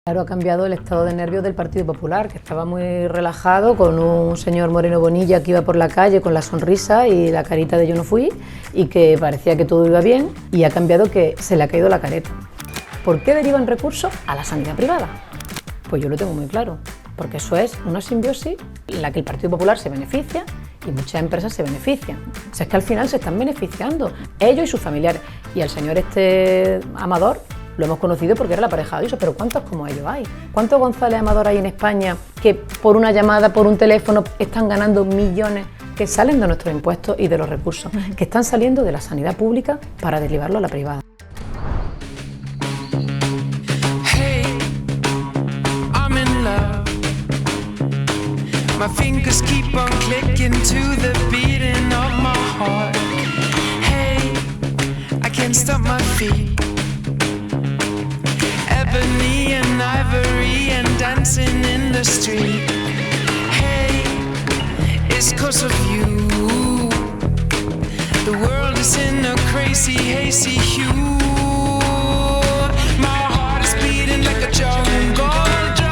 Claro, ha cambiado el estado de nervios del Partido Popular, que estaba muy relajado, con un señor Moreno Bonilla que iba por la calle con la sonrisa y la carita de yo no fui, y que parecía que todo iba bien, y ha cambiado que se le ha caído la careta. ¿Por qué derivan recursos a la sanidad privada? Pues yo lo tengo muy claro, porque eso es una simbiosis en la que el Partido Popular se beneficia y muchas empresas se benefician. O sea, es que al final se están beneficiando, ellos y sus familiares. Y el señor Amador lo hemos conocido porque era la pareja de Ayuso, pero ¿cuántos como ellos hay? ¿Cuántos González Amador hay en España que por una llamada, por un teléfono, están ganando millones que salen de nuestros impuestos y de los recursos, que están saliendo de la sanidad pública para derivarlo a la privada? My fingers keep on clicking to the beating of my heart. Hey, I can't stop my feet. Ebony and ivory and dancing in the street. Hey, it's 'cause of you. The world is in a crazy, hazy hue. My heart is beating like a jungle drum.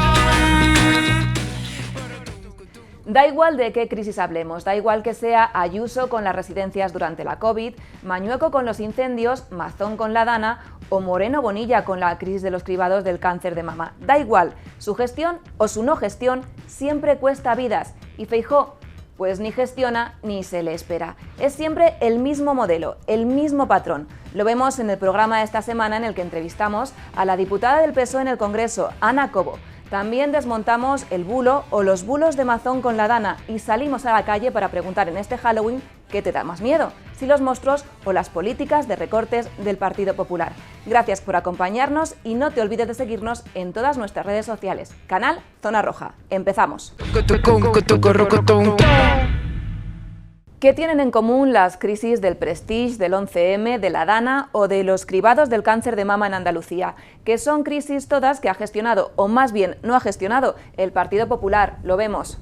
Da igual de qué crisis hablemos, da igual que sea Ayuso con las residencias durante la COVID, Mañueco con los incendios, Mazón con la Dana o Moreno Bonilla con la crisis de los cribados del cáncer de mama. Da igual, su gestión o su no gestión siempre cuesta vidas. Y Feijóo, pues ni gestiona ni se le espera. Es siempre el mismo modelo, el mismo patrón. Lo vemos en el programa de esta semana en el que entrevistamos a la diputada del PSOE en el Congreso, Ana Cobo. También desmontamos el bulo o los bulos de Mazón con la Dana y salimos a la calle para preguntar en este Halloween qué te da más miedo, si los monstruos o las políticas de recortes del Partido Popular. Gracias por acompañarnos y no te olvides de seguirnos en todas nuestras redes sociales. Canal Zona Roja. Empezamos. ¿Qué tienen en común las crisis del Prestige, del 11M, de la Dana o de los cribados del cáncer de mama en Andalucía? Que son crisis todas que ha gestionado, o más bien no ha gestionado, el Partido Popular. Lo vemos.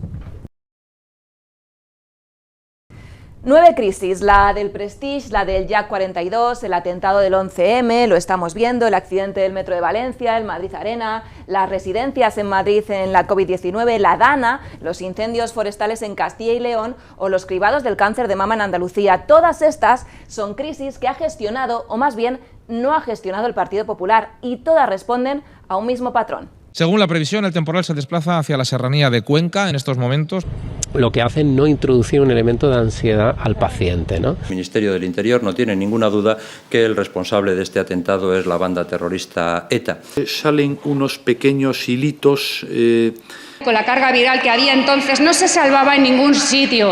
9 crisis, la del Prestige, la del Jack 42, el atentado del 11M, lo estamos viendo, el accidente del Metro de Valencia, el Madrid Arena, las residencias en Madrid en la COVID-19, la Dana, los incendios forestales en Castilla y León o los cribados del cáncer de mama en Andalucía. Todas estas son crisis que ha gestionado, o más bien no ha gestionado el Partido Popular, y todas responden a un mismo patrón. Según la previsión, el temporal se desplaza hacia la serranía de Cuenca en estos momentos. Lo que hace es no introducir un elemento de ansiedad al paciente, ¿no? El Ministerio del Interior no tiene ninguna duda que el responsable de este atentado es la banda terrorista ETA. Salen unos pequeños hilitos. Con la carga viral que había entonces no se salvaba en ningún sitio.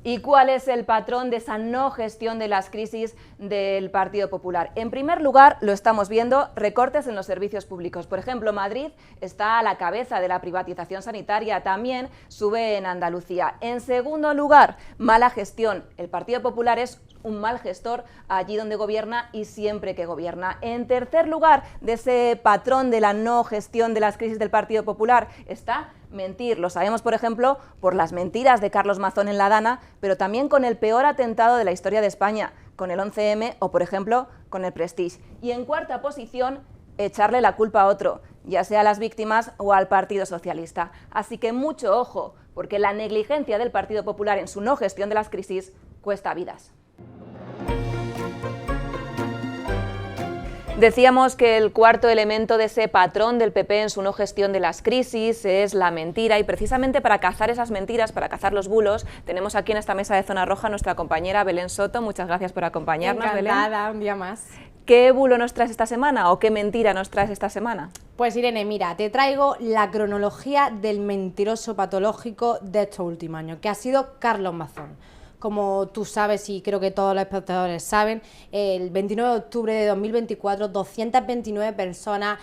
¿Y cuál es el patrón de esa no gestión de las crisis del Partido Popular? En primer lugar, lo estamos viendo, recortes en los servicios públicos. Por ejemplo, Madrid está a la cabeza de la privatización sanitaria, también sube en Andalucía. En segundo lugar, mala gestión. El Partido Popular es un mal gestor allí donde gobierna y siempre que gobierna. En tercer lugar, de ese patrón de la no gestión de las crisis del Partido Popular está mentir. Lo sabemos, por ejemplo, por las mentiras de Carlos Mazón en la Dana, pero también con el peor atentado de la historia de España, con el 11M o, por ejemplo, con el Prestige. Y en cuarta posición, echarle la culpa a otro, ya sea a las víctimas o al Partido Socialista. Así que mucho ojo, porque la negligencia del Partido Popular en su no gestión de las crisis cuesta vidas. Decíamos que el cuarto elemento de ese patrón del PP en su no gestión de las crisis es la mentira, y precisamente para cazar esas mentiras, para cazar los bulos, tenemos aquí en esta mesa de Zona Roja a nuestra compañera Belén Soto. Muchas gracias por acompañarnos, Encantada, Belén. un día más. ¿Qué bulo nos traes esta semana o qué mentira nos traes esta semana? Pues Irene, mira, te traigo la cronología del mentiroso patológico de estos últimos años, que ha sido Carlos Mazón. Como tú sabes y creo que todos los espectadores saben, el 29 de octubre de 2024 229 personas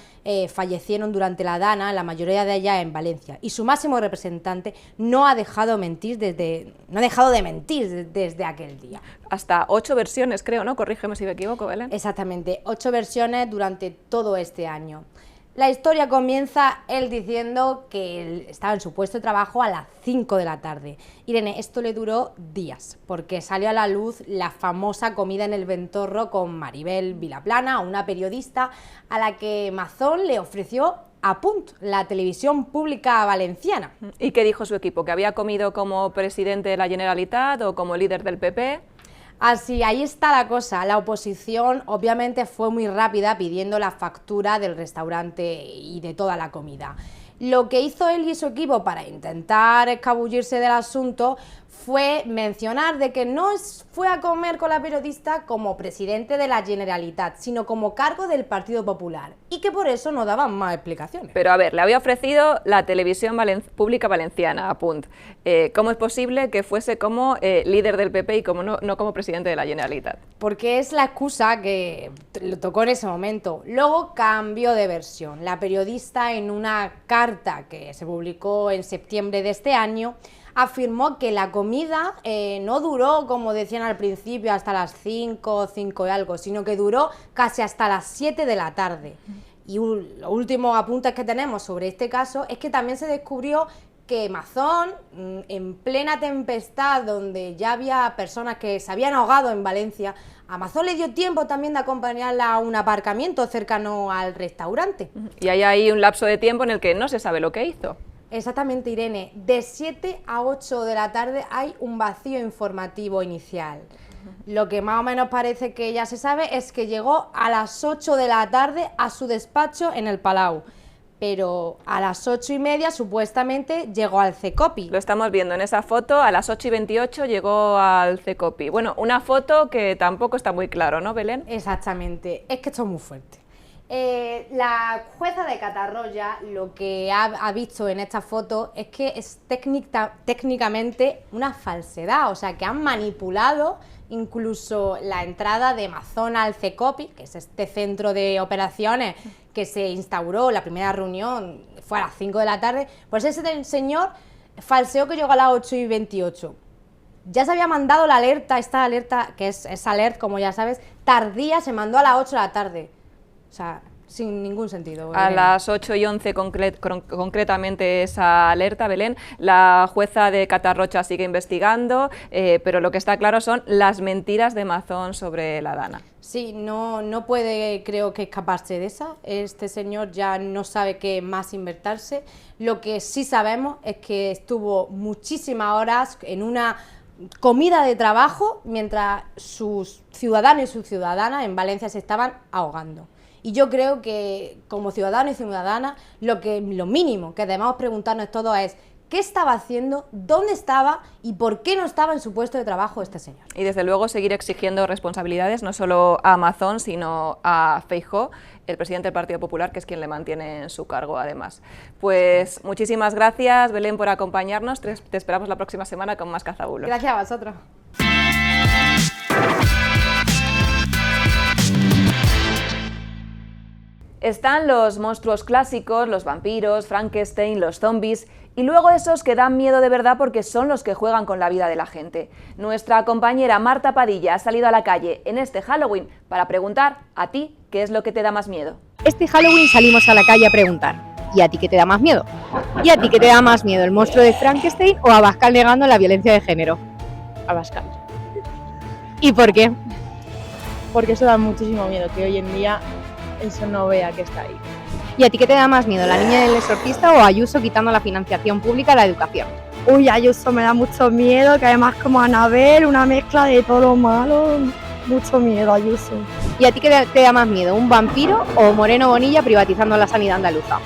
fallecieron durante la Dana, la mayoría de ellas en Valencia, y su máximo representante no ha dejado de mentir desde aquel día. Hasta 8 versiones, creo, ¿no? Corrígeme si me equivoco, Belén. Exactamente, 8 versiones durante todo este año. La historia comienza él diciendo que él estaba en su puesto de trabajo a las 5 de la tarde. Irene, esto le duró días, porque salió a la luz la famosa comida en el Ventorro con Maribel Vilaplana, una periodista a la que Mazón le ofreció A Punt, la televisión pública valenciana. ¿Y qué dijo su equipo? ¿Que había comido como presidente de la Generalitat o como líder del PP? Así, ahí está la cosa. La oposición obviamente fue muy rápida pidiendo la factura del restaurante y de toda la comida. Lo que hizo él y su equipo para intentar escabullirse del asunto fue mencionar de que no fue a comer con la periodista como presidente de la Generalitat, sino como cargo del Partido Popular, y que por eso no daban más explicaciones. Pero a ver, le había ofrecido la televisión pública valenciana, a Punt. ¿Cómo es posible que fuese como líder del PP y como no como presidente de la Generalitat? Porque es la excusa que lo tocó en ese momento. Luego cambió de versión. La periodista, en una carta que se publicó en septiembre de este año, afirmó que la comida no duró, como decían al principio, hasta las 5 y algo, sino que duró casi hasta las 7 de la tarde. Y los últimos apuntes que tenemos sobre este caso es que también se descubrió que Mazón, en plena tempestad, donde ya había personas que se habían ahogado en Valencia, a Mazón le dio tiempo también de acompañarla a un aparcamiento cercano al restaurante. Y hay ahí un lapso de tiempo en el que no se sabe lo que hizo. Exactamente, Irene. De 7 a 8 de la tarde hay un vacío informativo inicial. Lo que más o menos parece que ya se sabe es que llegó a las 8 de la tarde a su despacho en el Palau, pero a las 8:30 supuestamente llegó al CECOPI. Lo estamos viendo en esa foto, a las 8:28 llegó al CECOPI. Bueno, una foto que tampoco está muy claro, ¿no, Belén? Exactamente, es que esto es muy fuerte. La jueza de Catarroya lo que ha visto en esta foto es que es técnicamente una falsedad, o sea que han manipulado incluso la entrada de Mazón al CECOPI, que es este centro de operaciones que se instauró, la primera reunión fue a las 5 de la tarde, pues ese señor falseó que llegó a las 8:28. Ya se había mandado la alerta, esta alerta, que es alert, como ya sabes, tardía, se mandó a las 8 de la tarde. O sea, sin ningún sentido. A las 8:11 concretamente esa alerta, Belén. La jueza de Catarroja sigue investigando, pero lo que está claro son las mentiras de Mazón sobre la Dana. Sí, no puede, creo que, escaparse de esa. Este señor ya no sabe qué más inventarse. Lo que sí sabemos es que estuvo muchísimas horas en una comida de trabajo mientras sus ciudadanos y sus ciudadanas en Valencia se estaban ahogando. Y yo creo que como ciudadanos y ciudadanas lo mínimo que debemos preguntarnos todos es ¿qué estaba haciendo? ¿Dónde estaba? ¿Y por qué no estaba en su puesto de trabajo este señor? Y desde luego seguir exigiendo responsabilidades no solo a Mazón sino a Feijóo, el presidente del Partido Popular, que es quien le mantiene en su cargo además. Pues muchísimas gracias, Belén, por acompañarnos. Te esperamos la próxima semana con más Cazabulos. Gracias a vosotros. Están los monstruos clásicos, los vampiros, Frankenstein, los zombies y luego esos que dan miedo de verdad porque son los que juegan con la vida de la gente. Nuestra compañera Marta Padilla ha salido a la calle en este Halloween para preguntar a ti qué es lo que te da más miedo. Este Halloween salimos a la calle a preguntar, ¿y a ti qué te da más miedo? ¿Y a ti qué te da más miedo, el monstruo de Frankenstein o Abascal negando la violencia de género? Abascal. ¿Y por qué? Porque eso da muchísimo miedo, que hoy en día eso no vea que está ahí. ¿Y a ti qué te da más miedo, la niña del exorcista o Ayuso quitando la financiación pública a la educación? Uy, Ayuso me da mucho miedo, que además como Anabel, una mezcla de todo lo malo, mucho miedo Ayuso. ¿Y a ti qué te da más miedo, un vampiro o Moreno Bonilla privatizando la sanidad andaluza?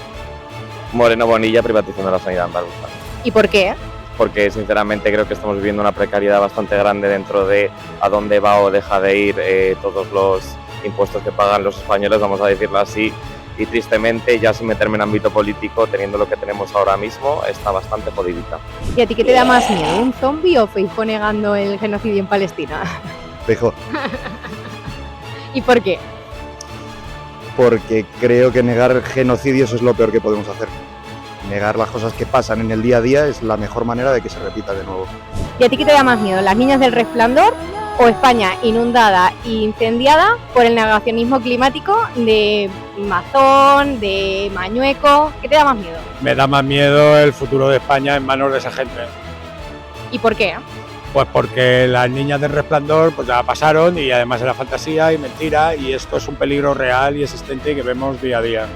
Moreno Bonilla privatizando la sanidad andaluza. ¿Y por qué? Porque sinceramente creo que estamos viviendo una precariedad bastante grande dentro de a dónde va o deja de ir todos los impuestos que pagan los españoles, vamos a decirlo así, y tristemente, ya sin meterme en ámbito político, teniendo lo que tenemos ahora mismo, está bastante jodidita. ¿Y a ti qué te da más miedo, un zombi o Feijóo negando el genocidio en Palestina? Feijóo. ¿Y por qué? Porque creo que negar genocidios es lo peor que podemos hacer. Negar las cosas que pasan en el día a día es la mejor manera de que se repita de nuevo. ¿Y a ti qué te da más miedo, las niñas del Resplandor o España inundada e incendiada por el negacionismo climático de Mazón, de Mañueco? ¿Qué te da más miedo? Me da más miedo el futuro de España en manos de esa gente. ¿Y por qué? Pues porque las niñas del Resplandor pues ya pasaron y además era fantasía y mentira y esto es un peligro real y existente que vemos día a día.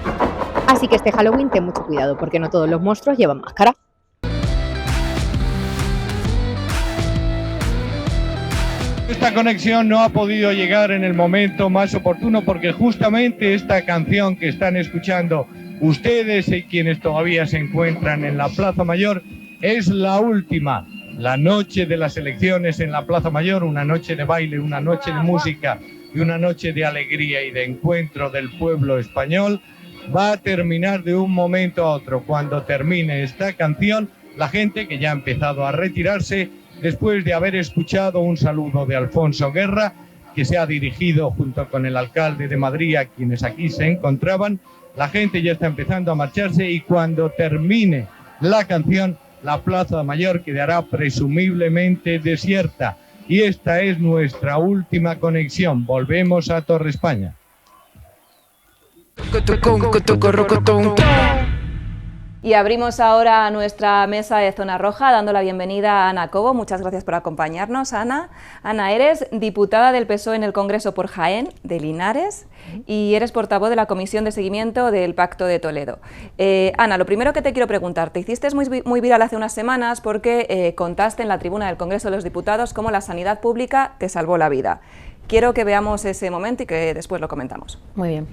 Así que este Halloween ten mucho cuidado, porque no todos los monstruos llevan máscara. Esta conexión no ha podido llegar en el momento más oportuno porque justamente esta canción que están escuchando ustedes y quienes todavía se encuentran en la Plaza Mayor es la última, la noche de las elecciones en la Plaza Mayor, una noche de baile, una noche de música y una noche de alegría y de encuentro del pueblo español. Va a terminar de un momento a otro. Cuando termine esta canción, la gente que ya ha empezado a retirarse, después de haber escuchado un saludo de Alfonso Guerra, que se ha dirigido junto con el alcalde de Madrid a quienes aquí se encontraban, la gente ya está empezando a marcharse y cuando termine la canción, la Plaza Mayor quedará presumiblemente desierta. Y esta es nuestra última conexión. Volvemos a Torre España. Y abrimos ahora nuestra mesa de Zona Roja dando la bienvenida a Ana Cobo. Muchas gracias por acompañarnos, Ana. Ana, eres diputada del PSOE en el Congreso por Jaén, de Linares, y eres portavoz de la Comisión de Seguimiento del Pacto de Toledo. Ana, lo primero que te quiero preguntar, te hiciste muy viral hace unas semanas porque contaste en la tribuna del Congreso de los Diputados cómo la sanidad pública te salvó la vida. Quiero que veamos ese momento y que después lo comentamos. Muy bien.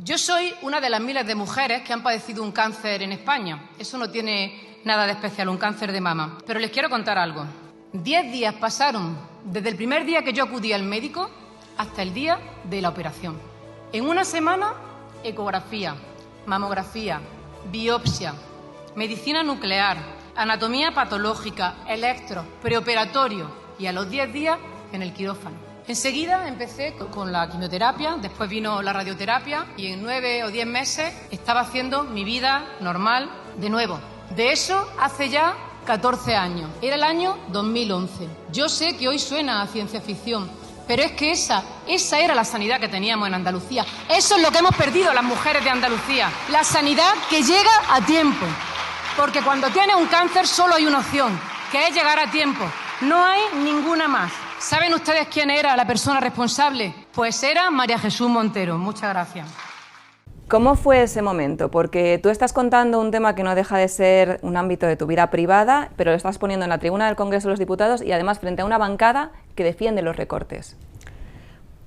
Yo soy una de las miles de mujeres que han padecido un cáncer en España. Eso no tiene nada de especial, un cáncer de mama. Pero les quiero contar algo. 10 días pasaron desde el primer día que yo acudí al médico hasta el día de la operación. En una semana, ecografía, mamografía, biopsia, medicina nuclear, anatomía patológica, electro, preoperatorio y a los 10 días en el quirófano. Enseguida empecé con la quimioterapia, después vino la radioterapia y en 9 o 10 meses estaba haciendo mi vida normal de nuevo. De eso hace ya 14 años. Era el año 2011. Yo sé que hoy suena a ciencia ficción, pero es que esa era la sanidad que teníamos en Andalucía. Eso es lo que hemos perdido las mujeres de Andalucía. La sanidad que llega a tiempo. Porque cuando tienes un cáncer solo hay una opción, que es llegar a tiempo. No hay ninguna más. ¿Saben ustedes quién era la persona responsable? Pues era María Jesús Montero. Muchas gracias. ¿Cómo fue ese momento? Porque tú estás contando un tema que no deja de ser un ámbito de tu vida privada, pero lo estás poniendo en la tribuna del Congreso de los Diputados y además frente a una bancada que defiende los recortes.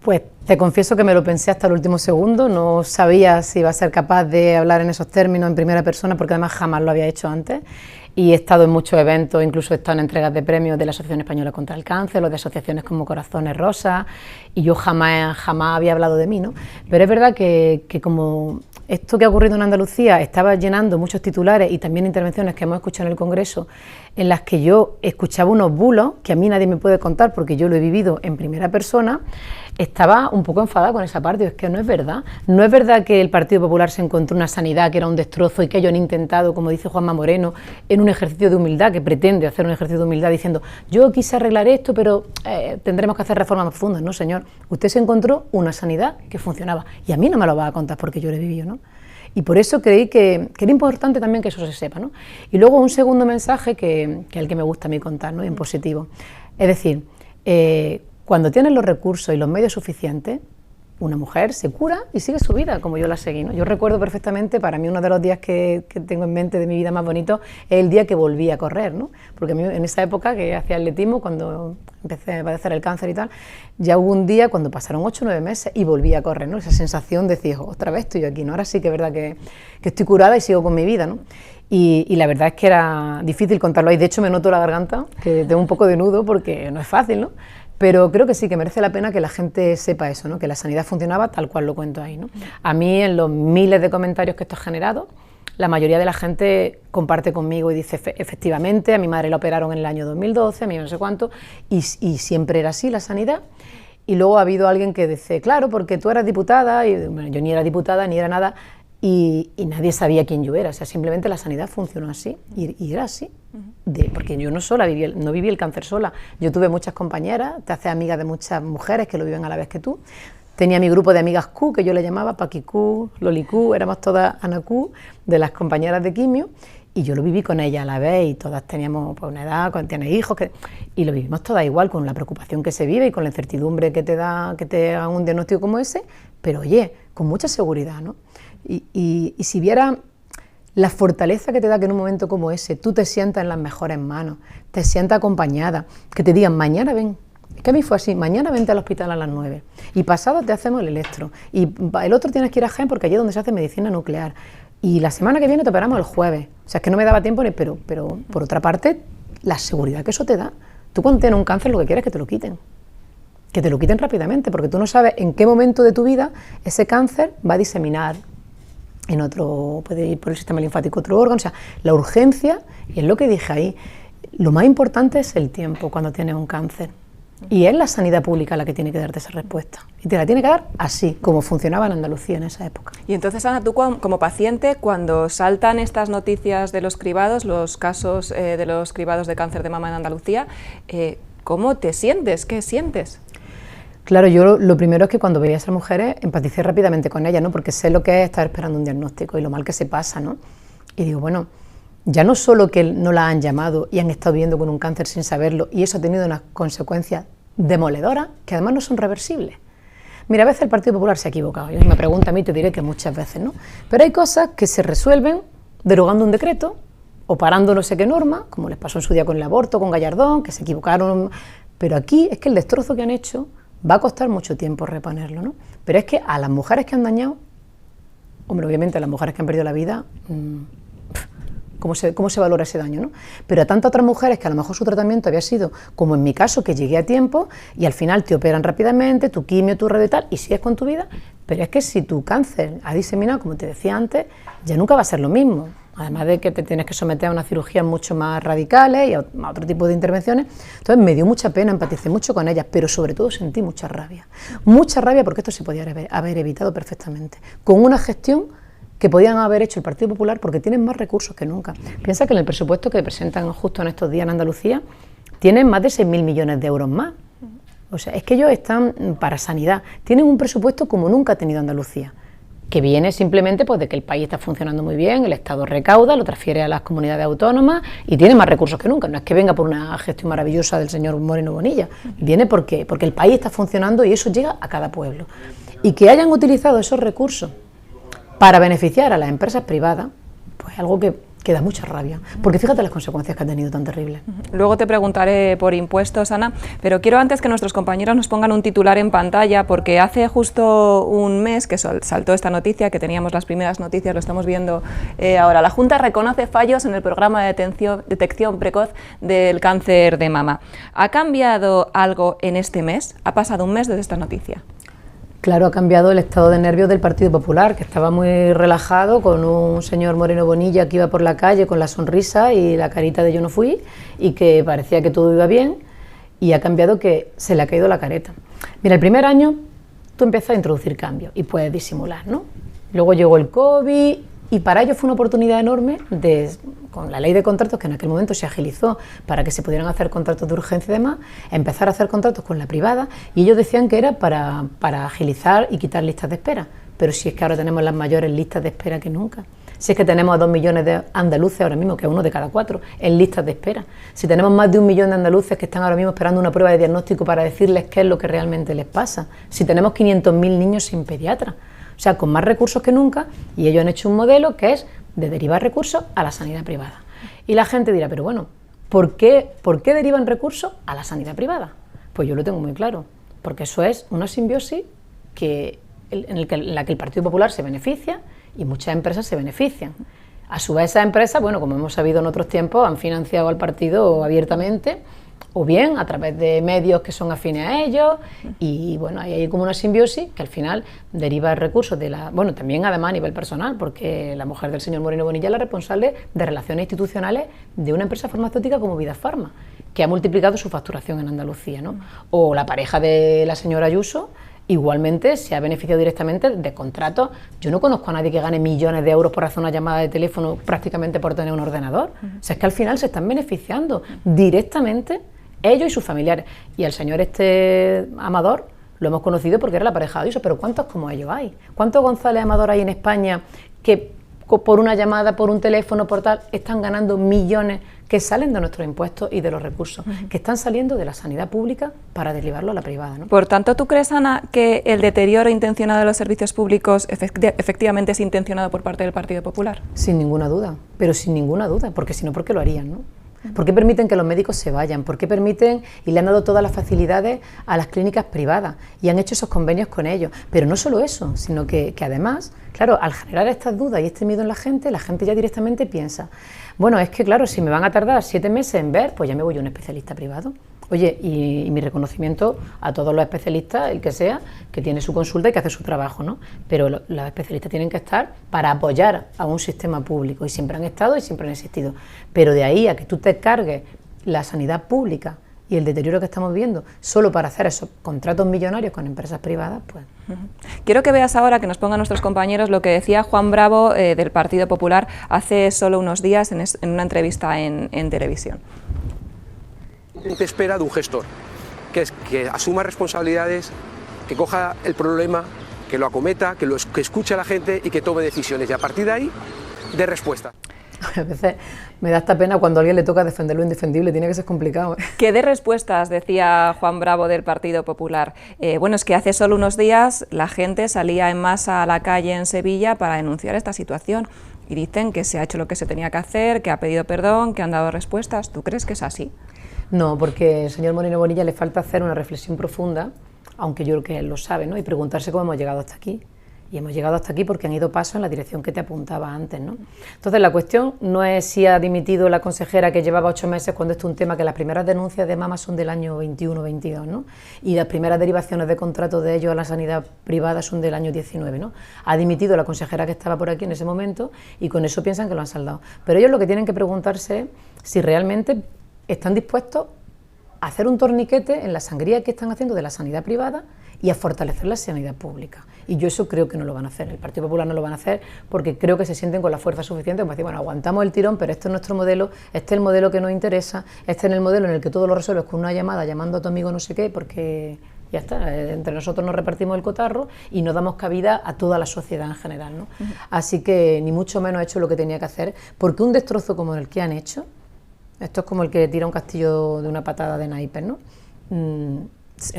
Pues te confieso que me lo pensé hasta el último segundo, no sabía si iba a ser capaz de hablar en esos términos en primera persona porque además jamás lo había hecho antes. Y he estado en muchos eventos, incluso he estado en entregas de premios de la Asociación Española contra el Cáncer, o de asociaciones como Corazones Rosas, y yo jamás había hablado de mí, ¿no? Pero es verdad que como esto que ha ocurrido en Andalucía estaba llenando muchos titulares y también intervenciones que hemos escuchado en el Congreso, en las que yo escuchaba unos bulos que a mí nadie me puede contar porque yo lo he vivido en primera persona, estaba un poco enfadada con esa parte. Es que no es verdad. No es verdad que el Partido Popular se encontró una sanidad que era un destrozo y que ellos han intentado, como dice Juanma Moreno, en un ejercicio de humildad, que pretende hacer un ejercicio de humildad diciendo yo quise arreglar esto, pero tendremos que hacer reformas más profundas. No, señor, usted se encontró una sanidad que funcionaba y a mí no me lo va a contar porque yo lo he vivido, ¿no? Y por eso creí que era importante también que eso se sepa, ¿no? Y luego un segundo mensaje que es el que me gusta a mí contar, ¿no? Y en positivo. Es decir, cuando tienes los recursos y los medios suficientes, una mujer se cura y sigue su vida, como yo la seguí, ¿no? Yo recuerdo perfectamente, para mí uno de los días que tengo en mente de mi vida más bonito es el día que volví a correr, ¿no? Porque a mí en esa época que hacía atletismo, cuando empecé a padecer el cáncer y tal, ya hubo un día cuando pasaron 8 o 9 meses y volví a correr, ¿no? Esa sensación de decir, otra vez estoy yo aquí, ¿no? Ahora sí que es verdad que estoy curada y sigo con mi vida, ¿no? Y la verdad es que era difícil contarlo ahí, de hecho me noto la garganta, que tengo un poco de nudo porque no es fácil, ¿no? Pero creo que sí, que merece la pena que la gente sepa eso, ¿no? Que la sanidad funcionaba tal cual lo cuento ahí, ¿no? A mí, en los miles de comentarios que esto ha generado, la mayoría de la gente comparte conmigo y dice, efectivamente, a mi madre la operaron en el año 2012, a mí no sé cuánto, y siempre era así la sanidad. Y luego ha habido alguien que dice, claro, porque tú eras diputada, y bueno, yo ni era diputada, ni era nada, y nadie sabía quién yo era, o sea, simplemente la sanidad funcionó así, y era así, porque yo no viví el cáncer sola, yo tuve muchas compañeras, te haces amiga de muchas mujeres que lo viven a la vez que tú, tenía mi grupo de amigas Q, que yo le llamaba Paqui Q, Loli Q, éramos todas Ana Q, de las compañeras de quimio, Y yo lo viví con ella a la vez y todas teníamos pues, una edad, cuando tienes hijos, y lo vivimos todas igual, con la preocupación que se vive y con la incertidumbre que te hagan un diagnóstico como ese, pero oye, con mucha seguridad, ¿no? Y si viera la fortaleza que te da que en un momento como ese tú te sientas en las mejores manos, te sientas acompañada, que te digan mañana ven, es que a mí fue así, mañana vente al hospital a las 9 y pasado te hacemos el electro y el otro tienes que ir a GEN porque allí es donde se hace medicina nuclear y la semana que viene te operamos el jueves, o sea es que no me daba tiempo, pero por otra parte la seguridad que eso te da, tú cuando tienes un cáncer lo que quieres es que te lo quiten rápidamente porque tú no sabes en qué momento de tu vida ese cáncer va a diseminar en otro, puede ir por el sistema linfático otro órgano, o sea, la urgencia, y es lo que dije ahí, lo más importante es el tiempo cuando tienes un cáncer, y es la sanidad pública la que tiene que darte esa respuesta, y te la tiene que dar así, como funcionaba en Andalucía en esa época. Y entonces, Ana, tú como paciente, cuando saltan estas noticias de los cribados, los casos de los cribados de cáncer de mama en Andalucía, ¿cómo te sientes? ¿Qué sientes? Claro, yo lo primero es que cuando veía a esas mujeres empaticé rápidamente con ellas, ¿no? Porque sé lo que es estar esperando un diagnóstico y lo mal que se pasa, ¿no? Y digo, bueno, ya no solo que no la han llamado y han estado viviendo con un cáncer sin saberlo y eso ha tenido unas consecuencias demoledoras que además no son reversibles. Mira, a veces el Partido Popular se ha equivocado, yo si me pregunta a mí te diré que muchas veces, ¿no? Pero hay cosas que se resuelven derogando un decreto o parando no sé qué norma, como les pasó en su día con el aborto, con Gallardón, que se equivocaron, pero aquí es que el destrozo que han hecho va a costar mucho tiempo reponerlo, ¿no? Pero es que a las mujeres que han dañado, hombre, obviamente a las mujeres que han perdido la vida, ¿cómo se valora ese daño, no? Pero a tantas otras mujeres que a lo mejor su tratamiento había sido, como en mi caso, que llegué a tiempo y al final te operan rápidamente, tu quimio, tu radio y tal, y sigues con tu vida, pero es que si tu cáncer ha diseminado, como te decía antes, ya nunca va a ser lo mismo. Además de que te tienes que someter a unas cirugías mucho más radicales y a otro tipo de intervenciones. Entonces me dio mucha pena, empaticé mucho con ellas, pero sobre todo sentí mucha rabia porque esto se podía haber evitado perfectamente, con una gestión que podían haber hecho el Partido Popular porque tienen más recursos que nunca. Piensa que en el presupuesto que presentan justo en estos días en Andalucía, tienen más de 6.000 millones de euros más. O sea, es que ellos están para sanidad, tienen un presupuesto como nunca ha tenido Andalucía, que viene simplemente pues, de que el país está funcionando muy bien, el Estado recauda, lo transfiere a las comunidades autónomas y tiene más recursos que nunca. No es que venga por una gestión maravillosa del señor Moreno Bonilla, viene porque el país está funcionando y eso llega a cada pueblo. Y que hayan utilizado esos recursos para beneficiar a las empresas privadas, pues algo que da mucha rabia, porque fíjate las consecuencias que ha tenido tan terribles. Luego te preguntaré por impuestos, Ana, pero quiero antes que nuestros compañeros nos pongan un titular en pantalla, porque hace justo un mes que saltó esta noticia, que teníamos las primeras noticias, lo estamos viendo ahora. La Junta reconoce fallos en el programa de detección precoz del cáncer de mama. ¿Ha cambiado algo en este mes? ¿Ha pasado un mes desde esta noticia? Claro, ha cambiado el estado de nervios del Partido Popular, que estaba muy relajado con un señor Moreno Bonilla que iba por la calle con la sonrisa y la carita de yo no fui y que parecía que todo iba bien, y ha cambiado que se le ha caído la careta. Mira, el primer año tú empiezas a introducir cambios y puedes disimular, ¿no? Luego llegó el COVID y para ello fue una oportunidad enorme con la ley de contratos, que en aquel momento se agilizó para que se pudieran hacer contratos de urgencia y demás, empezar a hacer contratos con la privada, y ellos decían que era para agilizar y quitar listas de espera. Pero si es que ahora tenemos las mayores listas de espera que nunca. Si es que tenemos a 2 millones de andaluces ahora mismo, que es 1 de cada 4, en listas de espera. Si tenemos más de 1 millón de andaluces que están ahora mismo esperando una prueba de diagnóstico para decirles qué es lo que realmente les pasa. Si tenemos 500.000 niños sin pediatra. O sea, con más recursos que nunca, y ellos han hecho un modelo que es de derivar recursos a la sanidad privada. Y la gente dirá, pero bueno, ¿por qué derivan recursos a la sanidad privada? Pues yo lo tengo muy claro, porque eso es una simbiosis en la que el Partido Popular se beneficia y muchas empresas se benefician. A su vez esas empresas, bueno, como hemos sabido en otros tiempos, han financiado al partido abiertamente, o bien a través de medios que son afines a ellos, y bueno, ahí hay como una simbiosis que al final deriva recursos bueno, también además a nivel personal, porque la mujer del señor Moreno Bonilla es la responsable de relaciones institucionales de una empresa farmacéutica como Vidafarma, que ha multiplicado su facturación en Andalucía, ¿no? O la pareja de la señora Ayuso igualmente se ha beneficiado directamente de contratos. Yo no conozco a nadie que gane millones de euros por hacer una llamada de teléfono prácticamente por tener un ordenador. O sea, es que al final se están beneficiando directamente ellos y sus familiares. Y el señor Amador lo hemos conocido porque era la pareja de Ayuso, pero ¿cuántos como ellos hay? ¿Cuántos González Amador hay en España que por una llamada, por un teléfono, por tal, están ganando millones que salen de nuestros impuestos y de los recursos, que están saliendo de la sanidad pública para derivarlo a la privada, ¿no? Por tanto, ¿tú crees, Ana, que el deterioro intencionado de los servicios públicos efectivamente es intencionado por parte del Partido Popular? Sin ninguna duda, pero sin ninguna duda, porque si no, ¿por qué lo harían, no? ¿Por qué permiten que los médicos se vayan? ¿Por qué permiten y le han dado todas las facilidades a las clínicas privadas y han hecho esos convenios con ellos? Pero no solo eso, sino que además, claro, al generar estas dudas y este miedo en la gente ya directamente piensa, bueno, es que claro, si me van a tardar 7 meses en ver, pues ya me voy a un especialista privado. Oye, y mi reconocimiento a todos los especialistas, el que sea, que tiene su consulta y que hace su trabajo, ¿no? Pero los especialistas tienen que estar para apoyar a un sistema público, y siempre han estado y siempre han existido. Pero de ahí a que tú te cargues la sanidad pública y el deterioro que estamos viendo solo para hacer esos contratos millonarios con empresas privadas, pues... Quiero que veas ahora, que nos pongan nuestros compañeros, lo que decía Juan Bravo del Partido Popular hace solo unos días en una entrevista en televisión. Te espera de un gestor, que es que asuma responsabilidades, que coja el problema, que lo acometa, que escuche a la gente y que tome decisiones, y a partir de ahí, dé respuesta. A veces me da esta pena cuando a alguien le toca defender lo indefendible, tiene que ser complicado. Que dé respuestas, decía Juan Bravo del Partido Popular. Bueno, es que hace solo unos días la gente salía en masa a la calle en Sevilla para denunciar esta situación, y dicen que se ha hecho lo que se tenía que hacer, que ha pedido perdón, que han dado respuestas. ¿Tú crees que es así? No, porque al señor Moreno Bonilla le falta hacer una reflexión profunda, aunque yo creo que él lo sabe, ¿no? Y preguntarse cómo hemos llegado hasta aquí. Y hemos llegado hasta aquí porque han ido pasos en la dirección que te apuntaba antes, ¿no? Entonces la cuestión no es si ha dimitido la consejera que llevaba 8 meses, cuando esto es un tema que las primeras denuncias de Mama son del año 21-22, ¿no? Y las primeras derivaciones de contratos de ellos a la sanidad privada son del año 19, ¿no? Ha dimitido la consejera que estaba por aquí en ese momento y con eso piensan que lo han saldado. Pero ellos lo que tienen que preguntarse es si realmente están dispuestos a hacer un torniquete en la sangría que están haciendo de la sanidad privada y a fortalecer la sanidad pública. Y yo eso creo que no lo van a hacer, el Partido Popular no lo van a hacer, porque creo que se sienten con la fuerza suficiente para decir, bueno, aguantamos el tirón, pero este es nuestro modelo, este es el modelo que nos interesa, este es el modelo en el que todo lo resuelves con una llamada, llamando a tu amigo no sé qué, porque ya está, entre nosotros nos repartimos el cotarro y nos damos cabida a toda la sociedad en general, ¿no? Así que ni mucho menos ha hecho lo que tenía que hacer, porque un destrozo como el que han hecho, esto es como el que tira un castillo de una patada de naipes, ¿no? En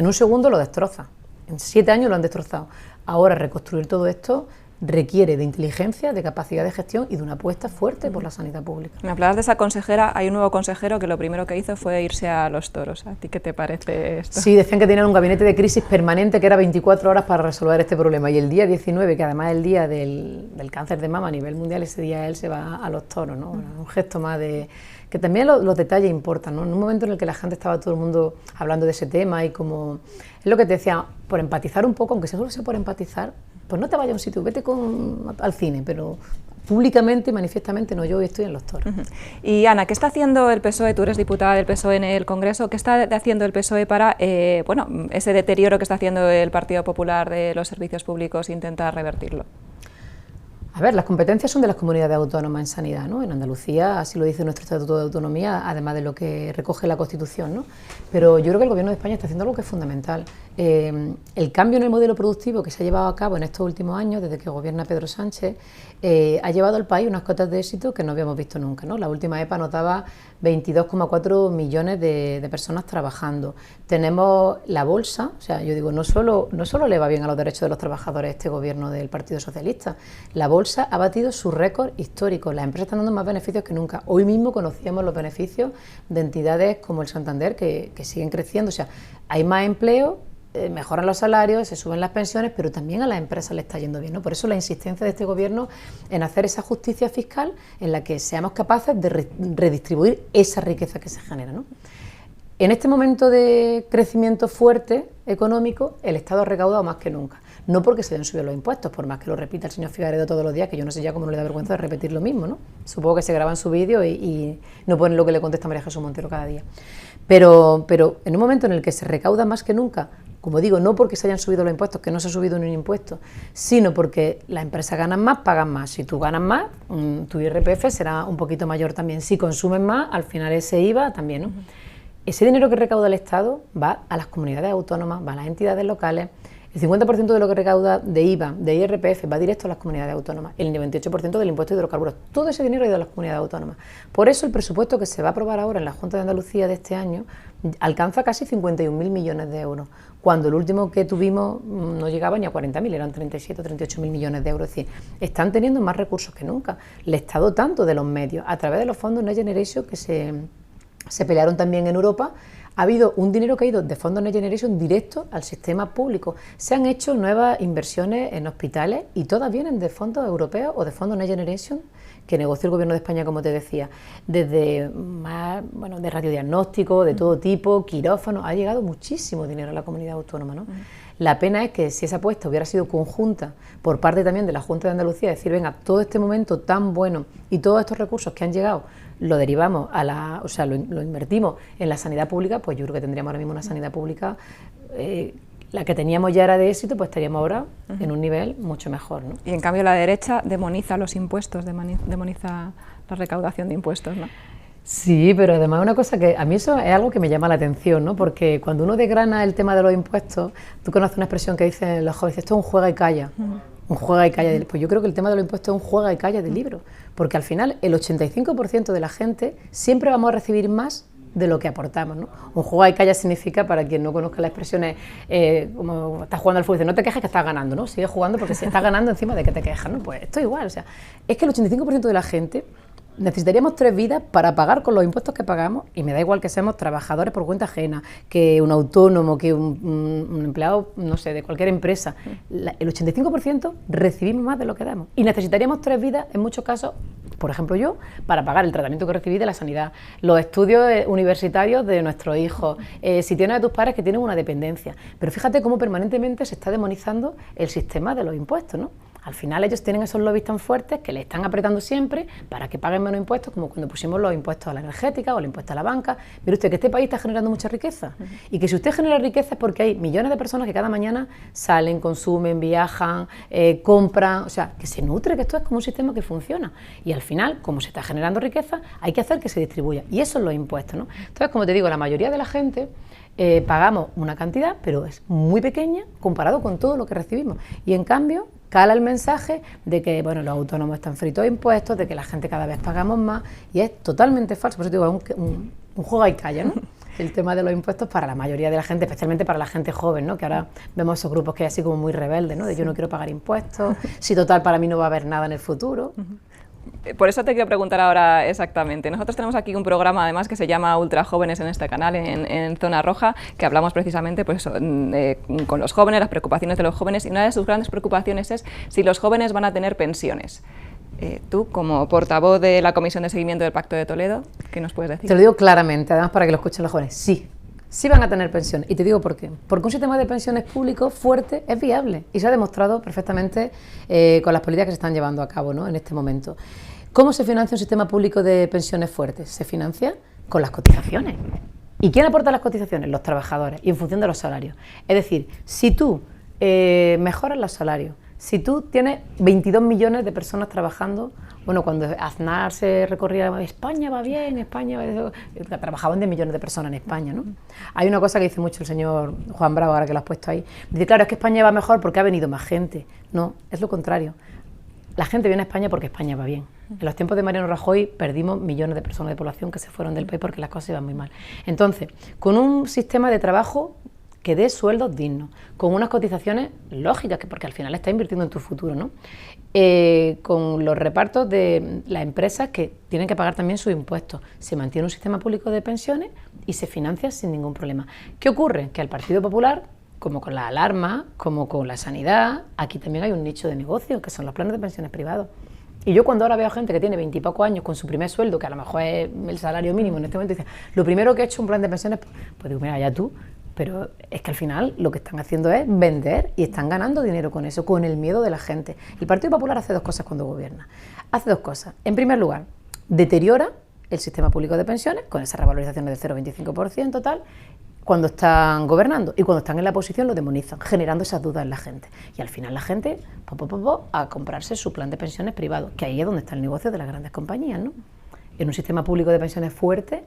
un segundo lo destroza, en 7 años lo han destrozado. Ahora reconstruir todo esto requiere de inteligencia, de capacidad de gestión y de una apuesta fuerte por la sanidad pública. Me hablabas de esa consejera, hay un nuevo consejero que lo primero que hizo fue irse a los toros. ¿A ti qué te parece esto? Sí, decían que tenían un gabinete de crisis permanente que era 24 horas para resolver este problema, y el día 19, que además es el día del cáncer de mama a nivel mundial, ese día él se va a los toros, ¿no? Un gesto más de... que también los detalles importan, ¿no? En un momento en el que la gente estaba todo el mundo hablando de ese tema y como... Es lo que te decía, por empatizar un poco, aunque solo sea por empatizar, pues no te vayas a un sitio, vete al cine, pero públicamente y manifiestamente no, yo hoy estoy en los toros. Y Ana, ¿qué está haciendo el PSOE? Tú eres diputada del PSOE en el Congreso, ¿qué está haciendo el PSOE para, bueno, ese deterioro que está haciendo el Partido Popular de los servicios públicos, intentar revertirlo? A ver, las competencias son de las comunidades autónomas en sanidad, ¿no? En Andalucía, así lo dice nuestro Estatuto de Autonomía, además de lo que recoge la Constitución, ¿no? Pero yo creo que el Gobierno de España está haciendo algo que es fundamental. El cambio en el modelo productivo que se ha llevado a cabo en estos últimos años, desde que gobierna Pedro Sánchez, ha llevado al país unas cotas de éxito que no habíamos visto nunca, ¿no? La última EPA nos daba 22,4 millones de personas trabajando. Tenemos la bolsa, o sea, yo digo, no solo le va bien a los derechos de los trabajadores este gobierno del Partido Socialista, la bolsa ha batido su récord histórico, las empresas están dando más beneficios que nunca. Hoy mismo conocíamos los beneficios de entidades como el Santander que siguen creciendo, o sea, hay más empleo, mejoran los salarios, se suben las pensiones, pero también a las empresas les está yendo bien, ¿no? Por eso la insistencia de este gobierno en hacer esa justicia fiscal en la que seamos capaces de redistribuir esa riqueza que se genera, ¿no? En este momento de crecimiento fuerte económico, el Estado ha recaudado más que nunca. No porque se hayan subido los impuestos, por más que lo repita el señor Figaredo todos los días, que yo no sé ya cómo no le da vergüenza de repetir lo mismo, ¿no? Supongo que se graban su vídeo y no ponen lo que le contesta María Jesús Montero cada día. Pero en un momento en el que se recauda más que nunca, como digo, no porque se hayan subido los impuestos, que no se ha subido ni un impuesto, sino porque las empresas ganan más, pagan más. Si tú ganas más, tu IRPF será un poquito mayor también. Si consumes más, al final ese IVA también, ¿no? Ese dinero que recauda el Estado va a las comunidades autónomas, va a las entidades locales. El 50% de lo que recauda de IVA, de IRPF, va directo a las comunidades autónomas. El 98% del impuesto de hidrocarburos. Todo ese dinero ha ido a las comunidades autónomas. Por eso el presupuesto que se va a aprobar ahora en la Junta de Andalucía de este año alcanza casi 51.000 millones de euros, cuando el último que tuvimos no llegaba ni a 40.000, eran 37 o 38.000 millones de euros. Es decir, están teniendo más recursos que nunca. Le está dotando de los medios a través de los fondos Next Generation que se pelearon también en Europa. Ha habido un dinero que ha ido de fondos Next Generation directo al sistema público. Se han hecho nuevas inversiones en hospitales y todas vienen de fondos europeos o de fondos Next Generation que negoció el Gobierno de España, como te decía, desde de radiodiagnóstico, de todo tipo, quirófanos. Ha llegado muchísimo dinero a la comunidad autónoma, ¿no? La pena es que si esa apuesta hubiera sido conjunta por parte también de la Junta de Andalucía, decir, venga, todo este momento tan bueno y todos estos recursos que han llegado lo derivamos lo invertimos en la sanidad pública, pues yo creo que tendríamos ahora mismo una sanidad pública, la que teníamos ya era de éxito, pues estaríamos ahora en un nivel mucho mejor, ¿no? Y en cambio la derecha demoniza los impuestos, demoniza la recaudación de impuestos, ¿no? Sí, pero además una cosa que a mí eso es algo que me llama la atención, ¿no? Porque cuando uno desgrana el tema de los impuestos, tú conoces una expresión que dicen los jóvenes, esto es un juega y calla. Un juega y calla. Pues yo creo que el tema de los impuestos es un juega y calla de libro, porque al final el 85% de la gente siempre vamos a recibir más de lo que aportamos, ¿no? Un juega y calla significa, para quien no conozca las expresiones, como estás jugando al fútbol, dice, no te quejes que estás ganando, ¿no? Sigue jugando porque si estás ganando encima de que te quejas, ¿no? Pues esto igual, o sea, es que el 85% de la gente necesitaríamos 3 vidas para pagar con los impuestos que pagamos, y me da igual que seamos trabajadores por cuenta ajena, que un autónomo, que un empleado, no sé, de cualquier empresa. El 85% recibimos más de lo que damos, y necesitaríamos 3 vidas en muchos casos, por ejemplo yo, para pagar el tratamiento que recibí de la sanidad, los estudios universitarios de nuestros hijos, si tienes a tus padres que tienen una dependencia. Pero fíjate cómo permanentemente se está demonizando el sistema de los impuestos, ¿no? Al final ellos tienen esos lobbies tan fuertes que le están apretando siempre para que paguen menos impuestos, como cuando pusimos los impuestos a la energética o el impuesto a la banca. Mire usted que este país está generando mucha riqueza, y que si usted genera riqueza es porque hay millones de personas que cada mañana salen, consumen, viajan, compran, o sea, que se nutre, que esto es como un sistema que funciona, y al final, como se está generando riqueza, hay que hacer que se distribuya, y eso son los impuestos, ¿no? Entonces, como te digo, la mayoría de la gente pagamos una cantidad, pero es muy pequeña comparado con todo lo que recibimos, y en cambio cala el mensaje de que, bueno, los autónomos están fritos de impuestos, de que la gente cada vez pagamos más, y es totalmente falso. Por eso digo, un juega y calla, ¿no? El tema de los impuestos para la mayoría de la gente, especialmente para la gente joven, ¿no? Que ahora vemos esos grupos que hay así como muy rebeldes, ¿no? De yo no quiero pagar impuestos, si total para mí no va a haber nada en el futuro. Por eso te quiero preguntar ahora exactamente. Nosotros tenemos aquí un programa además que se llama Ultra Jóvenes en este canal, en Zona Roja, que hablamos precisamente pues, con los jóvenes, las preocupaciones de los jóvenes, y una de sus grandes preocupaciones es si los jóvenes van a tener pensiones. Tú, como portavoz de la Comisión de Seguimiento del Pacto de Toledo, ¿qué nos puedes decir? Te lo digo claramente, además para que lo escuchen los jóvenes, sí. Sí van a tener pensiones, y te digo por qué. Porque un sistema de pensiones público fuerte es viable, y se ha demostrado perfectamente con las políticas que se están llevando a cabo, ¿no? En este momento. ¿Cómo se financia un sistema público de pensiones fuertes? Se financia con las cotizaciones. ¿Y quién aporta las cotizaciones? Los trabajadores, y en función de los salarios. Es decir, si tú mejoras los salarios, si tú tienes 22 millones de personas trabajando, bueno, cuando Aznar se recorría, España va bien, España va bien, trabajaban de millones de personas en España, ¿no? Hay una cosa que dice mucho el señor Juan Bravo, ahora que lo has puesto ahí, dice, claro, es que España va mejor porque ha venido más gente. No, es lo contrario. La gente viene a España porque España va bien. En los tiempos de Mariano Rajoy perdimos millones de personas de población que se fueron del país porque las cosas iban muy mal. Entonces, con un sistema de trabajo que dé sueldos dignos, con unas cotizaciones lógicas, porque al final está invirtiendo en tu futuro, ¿no? Con los repartos de las empresas que tienen que pagar también sus impuestos. Se mantiene un sistema público de pensiones y se financia sin ningún problema. ¿Qué ocurre? Que al Partido Popular, como con la alarma, como con la sanidad, aquí también hay un nicho de negocio, que son los planes de pensiones privados. Y yo cuando ahora veo gente que tiene 20 y pocos años con su primer sueldo, que a lo mejor es el salario mínimo en este momento, dice, lo primero que he hecho un plan de pensiones, pues digo, mira, ya tú, pero es que al final lo que están haciendo es vender y están ganando dinero con eso, con el miedo de la gente. El Partido Popular hace 2 cosas cuando gobierna. Hace 2 cosas. En primer lugar, deteriora el sistema público de pensiones, con esas revalorizaciones del 0,25% tal, cuando están gobernando, y cuando están en la oposición lo demonizan, generando esas dudas en la gente. Y al final la gente a comprarse su plan de pensiones privado, que ahí es donde está el negocio de las grandes compañías, ¿no? En un sistema público de pensiones fuerte,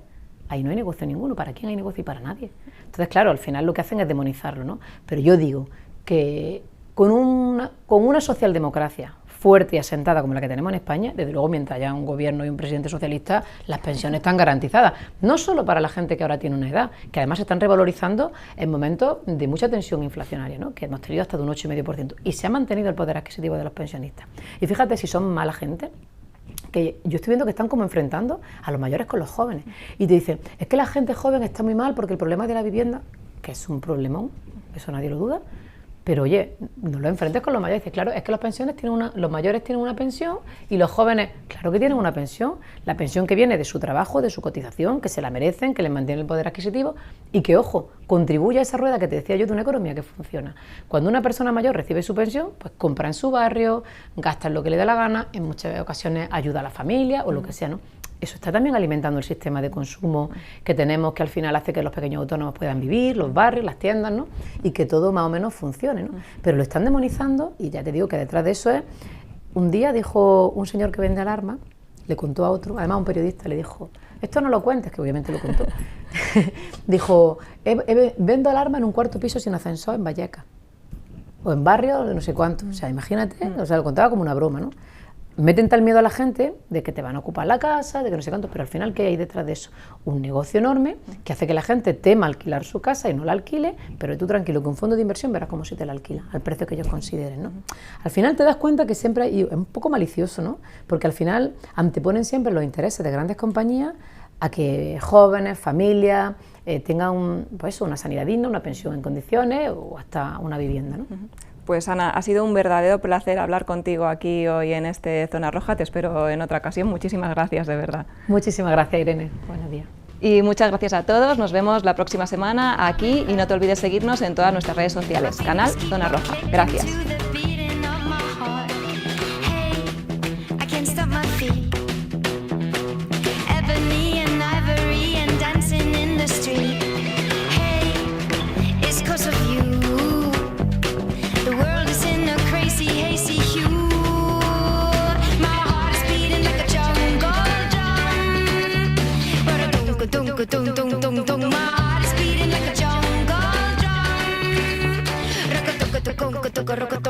ahí no hay negocio ninguno. ¿Para quién hay negocio? Y para nadie. Entonces, claro, al final lo que hacen es demonizarlo, ¿no? Pero yo digo que con una socialdemocracia fuerte y asentada como la que tenemos en España, desde luego mientras haya un gobierno y un presidente socialista, las pensiones están garantizadas, no solo para la gente que ahora tiene una edad, que además se están revalorizando en momentos de mucha tensión inflacionaria, ¿no? Que hemos tenido hasta de un 8,5%, y se ha mantenido el poder adquisitivo de los pensionistas. Y fíjate si son mala gente, que yo estoy viendo que están como enfrentando a los mayores con los jóvenes, y te dicen, es que la gente joven está muy mal porque el problema de la vivienda, que es un problemón, eso nadie lo duda. Pero oye, no lo enfrentes con los mayores. Dices, claro, es que los mayores tienen una pensión y los jóvenes, claro que tienen una pensión. La pensión que viene de su trabajo, de su cotización, que se la merecen, que les mantiene el poder adquisitivo y que, ojo, contribuye a esa rueda que te decía yo de una economía que funciona. Cuando una persona mayor recibe su pensión, pues compra en su barrio, gasta en lo que le da la gana, en muchas ocasiones ayuda a la familia o lo que sea, ¿no? Eso está también alimentando el sistema de consumo que tenemos, que al final hace que los pequeños autónomos puedan vivir, los barrios, las tiendas, ¿no? Y que todo más o menos funcione, ¿no? Pero lo están demonizando y ya te digo que detrás de eso es... Un día dijo un señor que vende alarma, le contó a otro, además un periodista le dijo, esto no lo cuentes, que obviamente lo contó, dijo, vendo alarma en un cuarto piso sin ascensor en Vallecas, o en barrio no sé cuánto, o sea, imagínate, o sea, lo contaba como una broma, ¿no? Meten tal miedo a la gente de que te van a ocupar la casa, de que no sé cuánto, pero al final, ¿qué hay detrás de eso? Un negocio enorme que hace que la gente tema alquilar su casa y no la alquile, pero tú tranquilo, que un fondo de inversión verás cómo se te la alquila, al precio que ellos consideren, ¿no? Al final te das cuenta que siempre hay, y es un poco malicioso, ¿no? Porque al final anteponen siempre los intereses de grandes compañías a que jóvenes, familias, tengan pues, una sanidad digna, una pensión en condiciones o hasta una vivienda, ¿no? Pues Ana, ha sido un verdadero placer hablar contigo aquí hoy en este Zona Roja, te espero en otra ocasión, muchísimas gracias de verdad. Muchísimas gracias Irene, buenos días. Y muchas gracias a todos, nos vemos la próxima semana aquí y no te olvides seguirnos en todas nuestras redes sociales, canal Zona Roja. Gracias. Tung tung tung tung, my heart is beating like a jungle drum. Rock a tuk tuk tuk tuk, rock a